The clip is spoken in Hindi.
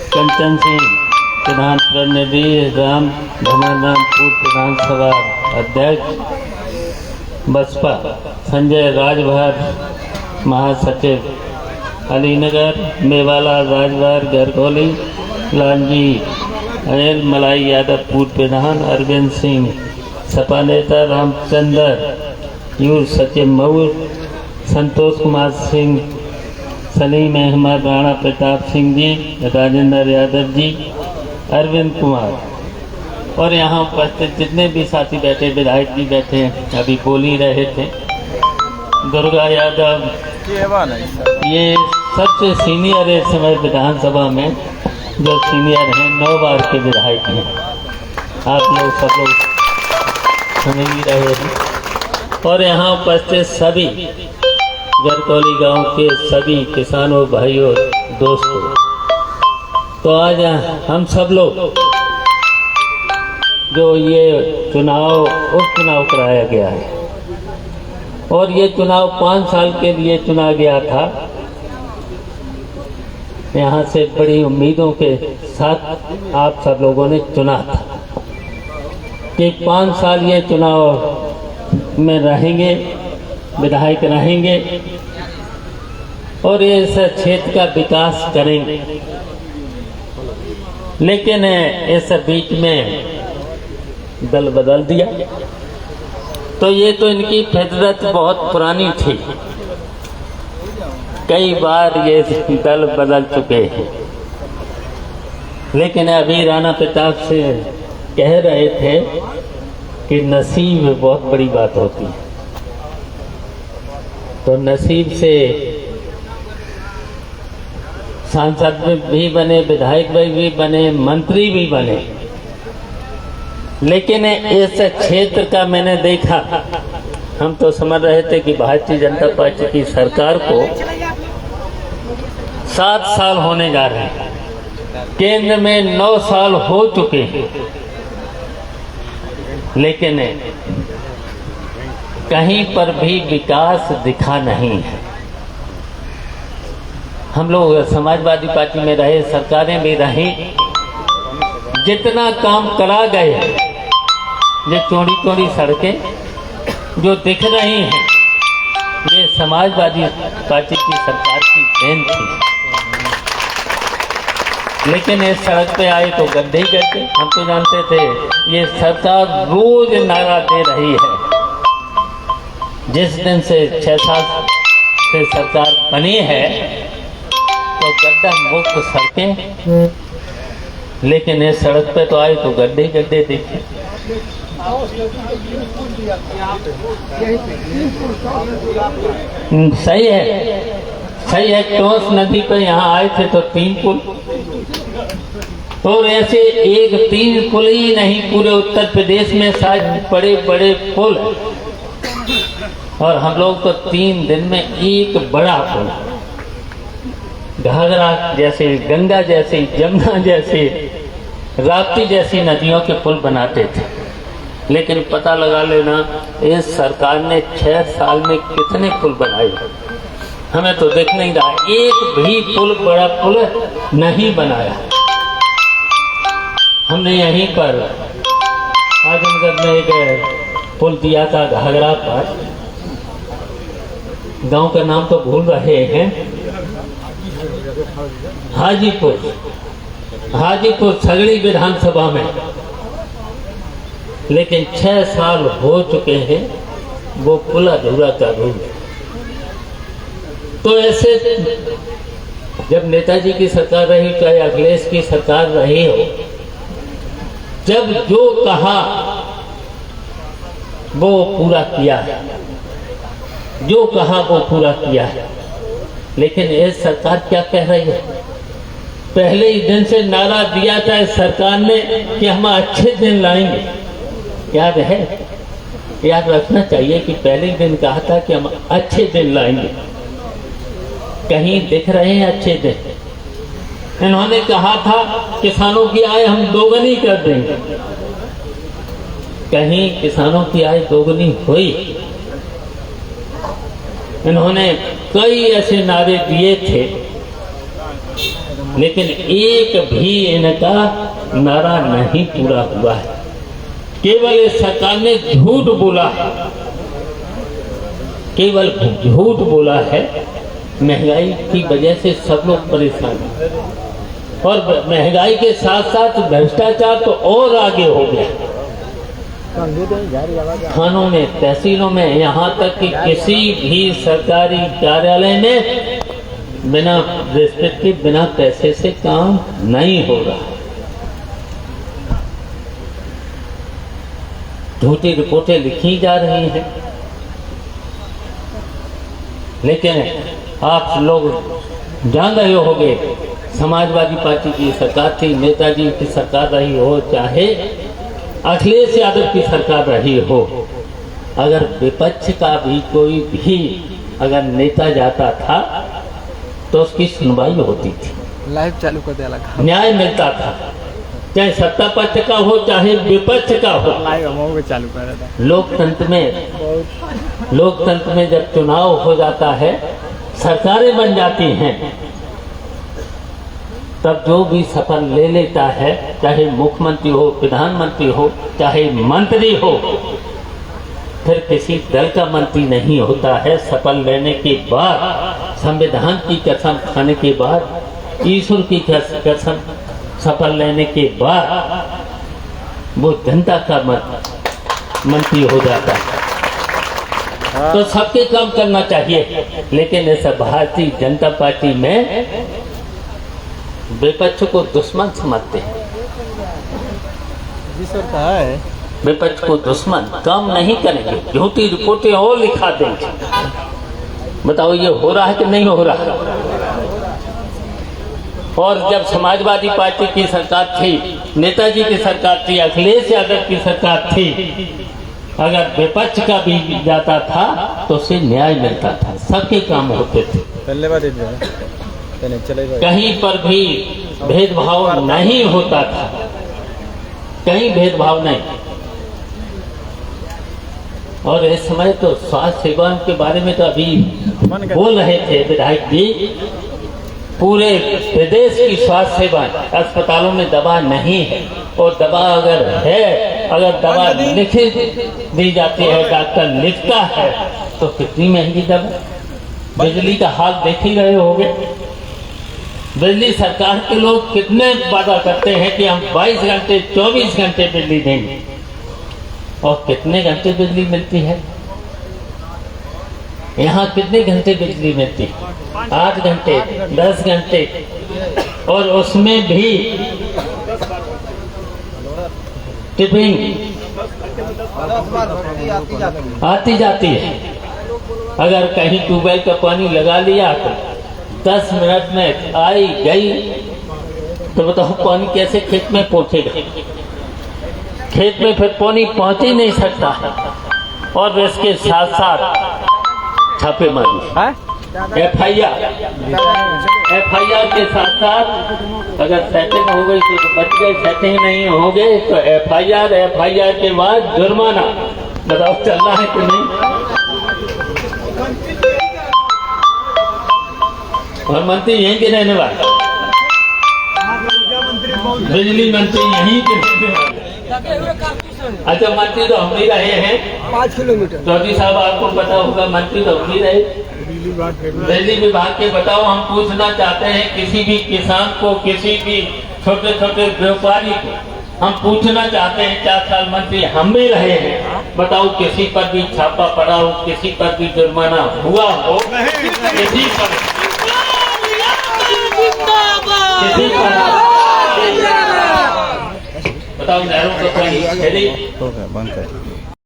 कंचन सिंह प्रधान प्रतिनिधि, राम धमारामपुर विधानसभा अध्यक्ष बसपा, संजय राजभर महासचिव अलीनगर, मेवाला राजभर गरगोली, लालजी अनिल मलाई यादव पूर्व प्रधान, अरविंद सिंह सपा नेता, रामचंद्र यूर सचिव मऊ, संतोष कुमार सिंह, सलीम अहमद, राणा प्रताप सिंह जी, राजेंद्र यादव जी, अरविंद कुमार और यहाँ उपस्थित जितने भी साथी बैठे, विधायक जी बैठे हैं, अभी बोल ही रहे थे, दुर्गा यादव, ये सबसे सीनियर है इस समय विधानसभा में, जो सीनियर हैं, 9 बार के विधायक हैं। आप लोग सब लोग समझ ही रहे हैं। और यहाँ उपस्थित सभी गरगोली गांव के सभी किसानों, भाइयों, दोस्तों, तो आज हम सब लोग जो ये उपचुनाव कराया गया है और ये चुनाव 5 साल के लिए चुना गया था। यहाँ से बड़ी उम्मीदों के साथ आप सब लोगों ने चुना था कि 5 साल ये चुनाव में रहेंगे, विधायक रहेंगे और ये इस क्षेत्र का विकास करेंगे। लेकिन इस बीच में दल बदल दिया, तो ये तो इनकी फितरत बहुत पुरानी थी, कई बार ये दल बदल चुके हैं। लेकिन अभी राणा प्रताप से कह रहे थे कि नसीब बहुत बड़ी बात होती है, तो नसीब से सांसद भी बने, विधायक भी बने, मंत्री भी बने। लेकिन इस क्षेत्र का मैंने देखा, हम तो समझ रहे थे कि भारतीय जनता पार्टी की सरकार को 7 साल होने जा रहे हैं, केंद्र में 9 साल हो चुके हैं, लेकिन कहीं पर भी विकास दिखा नहीं है। हम लोग समाजवादी पार्टी में रहे, सरकारें भी रही, जितना काम करा गए, ये चौड़ी चौड़ी सड़कें जो दिख रही हैं, ये समाजवादी पार्टी की सरकार की देन थी। लेकिन इस सड़क पे आए तो गड्ढे ही गड्ढे। हम तो जानते थे ये सरकार रोज नारा दे रही है, जिस दिन से 6 साल से सरकार बनी है तो गड्ढा मुक्त सड़कें, लेकिन इस सड़क पे तो आए तो गड्ढे गड्ढे दिखे। सही है। टोंस नदी पे यहाँ आए थे तो 3 पुल, और ऐसे 1-3 पुल ही नहीं, पूरे उत्तर प्रदेश में शायद बड़े बड़े पुल, और हम लोग तो 3 दिन में एक बड़ा पुल, घाघरा जैसे, गंगा जैसे, यमुना जैसे, राप्ती जैसी नदियों के पुल बनाते थे। लेकिन पता लगा लेना, इस सरकार ने 6 साल में कितने पुल बनाए, हमें तो दिख नहीं रहा, एक भी पुल, बड़ा पुल नहीं बनाया। हमने यहीं पर आजमगढ़ में एक पुल दिया था घाघरा पर, गांव का नाम तो भूल रहे हैं, हाजीपुर सगड़ी विधानसभा में, लेकिन 6 साल हो चुके हैं, वो पुल अधूरा का रूप। तो ऐसे जब नेताजी की सरकार रही, चाहे अखिलेश की सरकार रही हो, जब जो कहा वो पूरा किया है, जो कहा वो पूरा किया है। लेकिन ये सरकार क्या कह रही है? पहले ही दिन से नारा दिया था इस सरकार ने कि हम अच्छे दिन लाएंगे, याद है? याद रखना चाहिए कि पहले ही दिन कहा था कि हम अच्छे दिन लाएंगे। कहीं दिख रहे हैं अच्छे दिन? इन्होंने कहा था किसानों की आय हम दोगुनी कर देंगे, कहीं किसानों की आय दोगुनी हुई? इन्होंने कई ऐसे नारे दिए थे लेकिन एक भी इनका नारा नहीं पूरा हुआ है। केवल इस सरकार ने झूठ बोला है, केवल झूठ बोला है। महंगाई की वजह से सब लोग परेशान हैं और महंगाई के साथ साथ भ्रष्टाचार तो और आगे हो गया। थानों में, तहसीलों में, यहाँ तक कि किसी भी सरकारी कार्यालय में बिना रिश्वत के, बिना पैसे से काम नहीं हो रहा। झूठी रिपोर्टें लिखी जा रही हैं। लेकिन आप लोग जान रहे होंगे, समाजवादी पार्टी की सरकार थी, नेताजी की सरकार रही हो, चाहे अखिलेश यादव की सरकार रही हो, अगर विपक्ष का भी कोई भी अगर नेता जाता था तो उसकी सुनवाई होती थी, लाइव चालू कर दिया, न्याय मिलता था, चाहे सत्ता पक्ष का हो चाहे विपक्ष का हो। लाइव चालू कर रहा था। लोकतंत्र में जब चुनाव हो जाता है, सरकारें बन जाती हैं, तब जो भी शपथ ले लेता है, चाहे मुख्यमंत्री हो, प्रधानमंत्री हो, चाहे मंत्री हो, फिर किसी दल का मंत्री नहीं होता है। शपथ लेने के बाद, संविधान की कसम खाने के बाद, ईश्वर की कसम शपथ लेने के बाद वो जनता का मंत्री हो जाता है। तो सबके काम करना चाहिए। लेकिन ऐसा भारतीय जनता पार्टी में विपक्ष को दुश्मन समझते हैं। जी सर, कहा है विपक्ष को दुश्मन, काम नहीं करेंगे, झूठी रिपोर्टें और लिखा देंगे। बताओ ये हो रहा है कि नहीं हो रहा? और जब समाजवादी पार्टी की सरकार थी, नेताजी की सरकार थी, अखिलेश यादव की सरकार थी, अगर विपक्ष का भी जाता था तो उसे न्याय मिलता था, सबके काम होते थे। कहीं पर भी भेदभाव नहीं होता था, कहीं भेदभाव नहीं। और इस समय तो स्वास्थ्य सेवाओं के बारे में तो अभी बोल रहे थे विधायक जी, पूरे प्रदेश की स्वास्थ्य सेवा, अस्पतालों में दवा नहीं है, और दवा अगर है, अगर दवा लिख दी जाती है, डॉक्टर लिखता है, तो कितनी महंगी दवा। बिजली का हाल देख ही रहे होंगे। बिजली सरकार के लोग कितने वादा करते हैं कि हम 22 घंटे 24 घंटे बिजली देंगे, और कितने घंटे बिजली मिलती है? यहाँ कितने घंटे बिजली मिलती है? 8 घंटे, 10 घंटे, और उसमें भी टिपिंग आती जाती है। अगर कहीं ट्यूबवेल का पानी लगा लिया तो 10 मिनट में आई गई, तो बताओ पानी कैसे खेत में पहुंचेगा? खेत में फिर पानी पहुंच ही नहीं सकता। और इसके साथ साथ छापेमारी, एफआईआर के साथ साथ अगर सेटिंग हो गई तो बच गए, सेटिंग नहीं हो गए तो एफआईआर के बाद जुर्माना। बताओ चल रहा है कि नहीं? और मंत्री यहीं के रहने वाले, बिजली मंत्री यहीं के रहने वाले। अच्छा, मंत्री तो हम ही रहे हैं 5 किलोमीटर। चौधरी साहब आपको पता होगा, मंत्री तो हम ही रहे बिजली विभाग के। बताओ, हम पूछना चाहते हैं किसी भी किसान को, किसी भी छोटे छोटे व्यापारी को, हम पूछना चाहते हैं 4 साल मंत्री हम भी रहे हैं, बताओ किसी पर भी छापा पड़ा हो, किसी पर भी जुर्माना हुआ हो? किसी पर बताओ, नहरों को